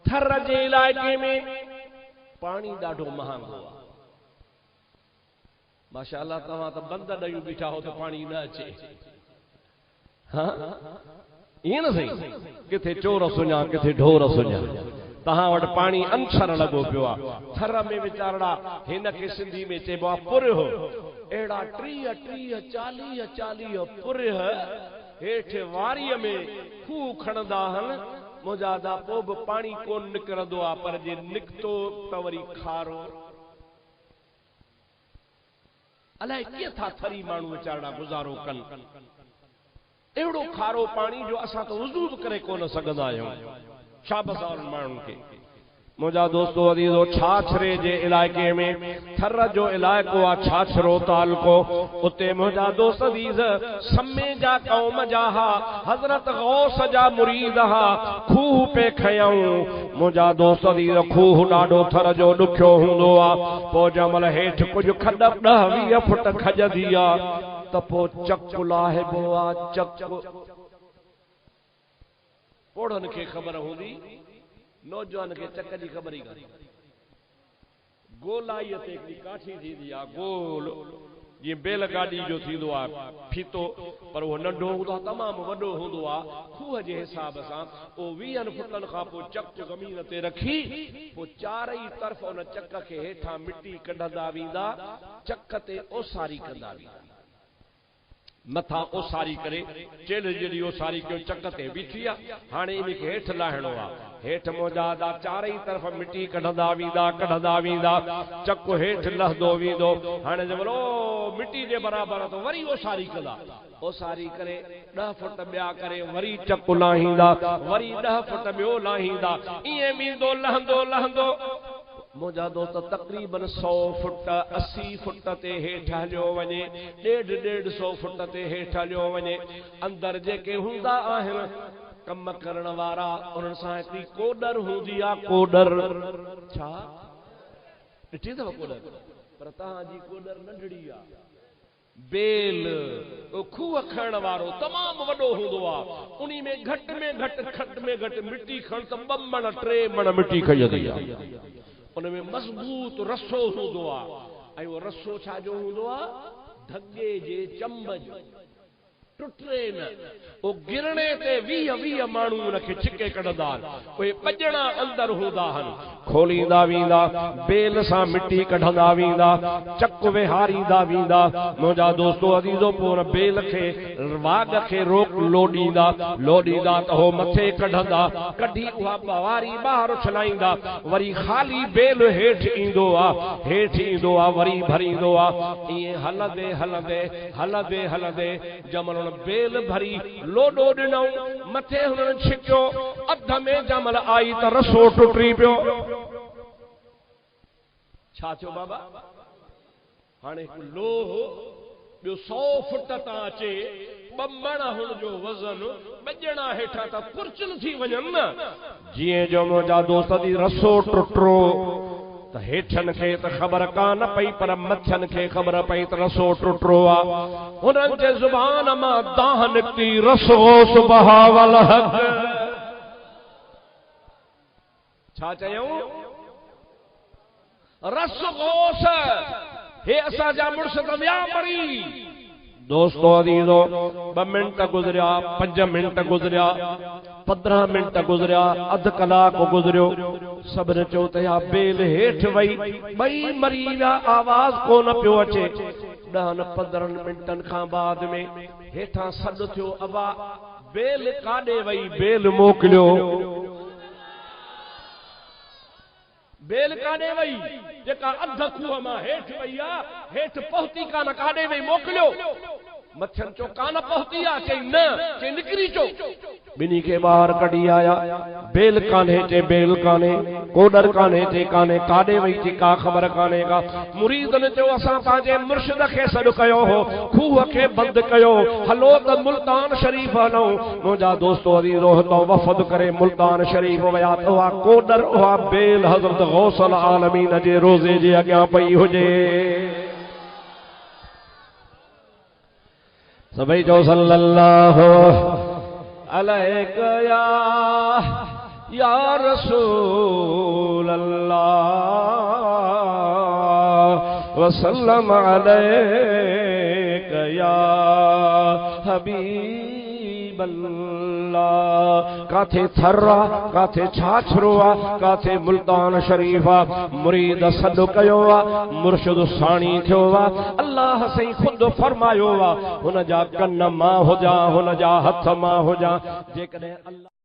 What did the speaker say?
थर जे इलाइक़े में पानी ॾाढो महांगो आहे। माशाअल्लाह तव्हां त बंद ॾेई बीठा हो त पानी न अचे। हाँ ईअं न सही, किथे चोर सुञा किथे ढोर सुञा, तहां वटि पानी अंछर लॻो पियो आहे। थर में वीचारा हिन खे सिंधी में चइबो आहे पुरह। अहिड़ा 30-40 पुरह हेठि वारीअ में खूह खणंदा आहिनि। मुंहिंजा दा पोइ बि पाणी कोन निकिरंदो आहे, पर जे निकितो त वरी खारो। अलाए कीअं था थरी माण्हू वीचारा गुज़ारो कनि। अहिड़ो खारो पाणी जो असां त वुज़ू बि करे कोन सघंदा आहियूं। शाबस आहे माण्हुनि खे। मुंहिंजा दोस्तो अज़ीज़ो, छाछरे जे इलाइक़े में थर जो इलाइक़ो आहे छाछरो तालको। उते मुंहिंजा दोस्त अज़ीज़ समे जा क़ौम जा हा, हज़रत गौस जा मुरीद हा, खूह पे खयऊं। मुंहिंजा दोस्त अज़ीज़ खूह ॾाढो थर जो ॾुखियो हूंदो आहे। पोइ जंहिंमहिल हेठि कुझु खॾ 10-20 फुट खजंदी आहे त पोइ चक लाहिबो आहे। चक पोड़नि खे ख़बर हूंदी, नौजवान खे चक जी ख़बर ई कान्हे। गोलाई ते हिकिड़ी काठी थींदी आहे, गोल जीअं बैलगाॾी जो थींदो आहे फीतो, पर उहो नंढो हूंदो आहे, तमामु वॾो हूंदो आहे। खूह जे हिसाब सां उहो 20 फुटनि खां पोइ चक ज़मीन ते रखी, पोइ चारई तरफ़ उन चक खे हेठां मिटी कढंदा वेंदा, चक ते ओसारी कंदा वेंदा। मथा ओसारी करे चेल जड़ी ओसारी कयो, चक ते बीठी आहे। हाणे इन खे हेठि लाहिणो आहे। हेठि मुंहिंजा दा चारई तरफ़ मिटी कढंदा वेंदा, चक हेठि लहंदो वेंदो। हाणे जंहिंमहिल ओ मिटी जे बराबरि त वरी ओसारी कंदा, ओसारी करे 10 फुट ॿिया करे वरी चक लाहींदा, वरी 10 फुट ॿियो लाहींदा। ईअं वेंदो लहंदो मुंहिंजा दोस्त तक़रीबन 100 फुट 80 फुट ते हेठि हलियो वञे, 150 फुट ते हेठि हलियो वञे। अंदरि जेके हूंदा आहिनि कम करण वारा, उन्हनि सां हिकिड़ी कोडर हूंदी आहे। कोडर छा ॾिठी अथव कोडर? पर तव्हांजी कोडर नंढड़ी आहे। बेल खूह खणण वारो तमामु वॾो हूंदो आहे। उन में घटि में घटि मिटी खण त 2 मण 3 मण मिटी खजंदी आहे। उनमें मज़बूत रसो हूंदो आहे। ऐं उहो रसो छाजो हूंदो आहे? धगे जे चंब जो, टुटे न। वो गिरणे ते 20 माण्हू उनखे छिके कढंदा आहिनि। उहे ॿजणा अंदरि हूंदा आहिनि। खोलींदा वेंदा, बेल सां मिटी कढंदा वेंदा, चक विहारींदा वेंदा। मुंहिंजा दोस्तो अज़ीज़ो, पोइ बेल खे वाग खे रोक लोॾींदा त हो मथे कढंदा, कढी उहा वारी ॿाहिरि उछलाईंदा। वरी ख़ाली बेल हेठि ईंदो आहे, वरी भरींदो आहे। ईअं हलंदे जंहिंमहिल बेल भरी लोडो ॾिनऊं, मथे हुननि छिकियो, अध में जमल आई त रसो टुटी पियो। छा थियो बाबा? हाणे लोह ॿियो 100 फुट तां अचे, 2 मण हुनजो वज़न, ॿजणा हेठां त कुर्चन थी वञनि न। जीअं जो मुंहिंजा दोस्त जी रसो टुटो त हेठनि खे त ख़बर कान पई, पर मथियनि खे ख़बर पई त रसो टुटो आहे। हुननि जे ज़ुबान मां दाह निकिती, रसो सुबहावल हक़। छा चयऊं? रसगोस। हे असांजा मुड़ुस त विया मरी। दोस्तो अज़ीज़ो, 2 मिंट गुज़रिया, 5 मिंट गुज़रिया, 15 मिंट गुज़रिया, अधु कलाक गुज़रियो। सभिनी चयो त या बेल हेठि वई, 2 मरी विया, आवाज़ कोन पियो अचे। 10-15 मिंटनि खां बाद में हेठां सॾु थियो, अबा बेल काॾे वई? बेल मोकिलियो। बेल काॾे वई? जेका अध खूह मां हेठि वई आहे, हेठि पहुती कान, काॾे वई? मोकिलियो। मथियनि चयो कान पहुती आहे। चई न, चई निकिरी चो। ॿिन्ही खे ॿाहिरि कढी आया। बेल कान्हे, चई बेल कान्हे। कोडर कान्हे, चई कान्हे। काॾे वई? चई का ख़बर कान्हे का। मुरीदनि चयो असां पंहिंजे मुर्शिद खे सॾु कयो हो, खूह खे बंदि कयो, हलो त मुल्तान शरीफ़ हलूं। मुंहिंजा दोस्तो अज़ीज़ो, हितां वफ़द करे मुल्तान शरीफ़ विया। उहा कोडर, उहा बेल हज़रत गौसल आलमीन जे रोज़े जे अॻियां पई हुजे। सभई जो सल्लल्लाहु अलैहि या या रसूल अल्लाह वसल्लम अलैका या हबीब अल्लाह। काथे थर्रा काथे छाछरुआ काथे मुल्तान शरीफा मुरीद सदु कयो वा मुर्शिद साणी थियो वा अल्लाह सही खुद फरमायो वा हुन जा कन मां हो जा हुन जा हथ मां हो जा जेकॾहिं अल्लाह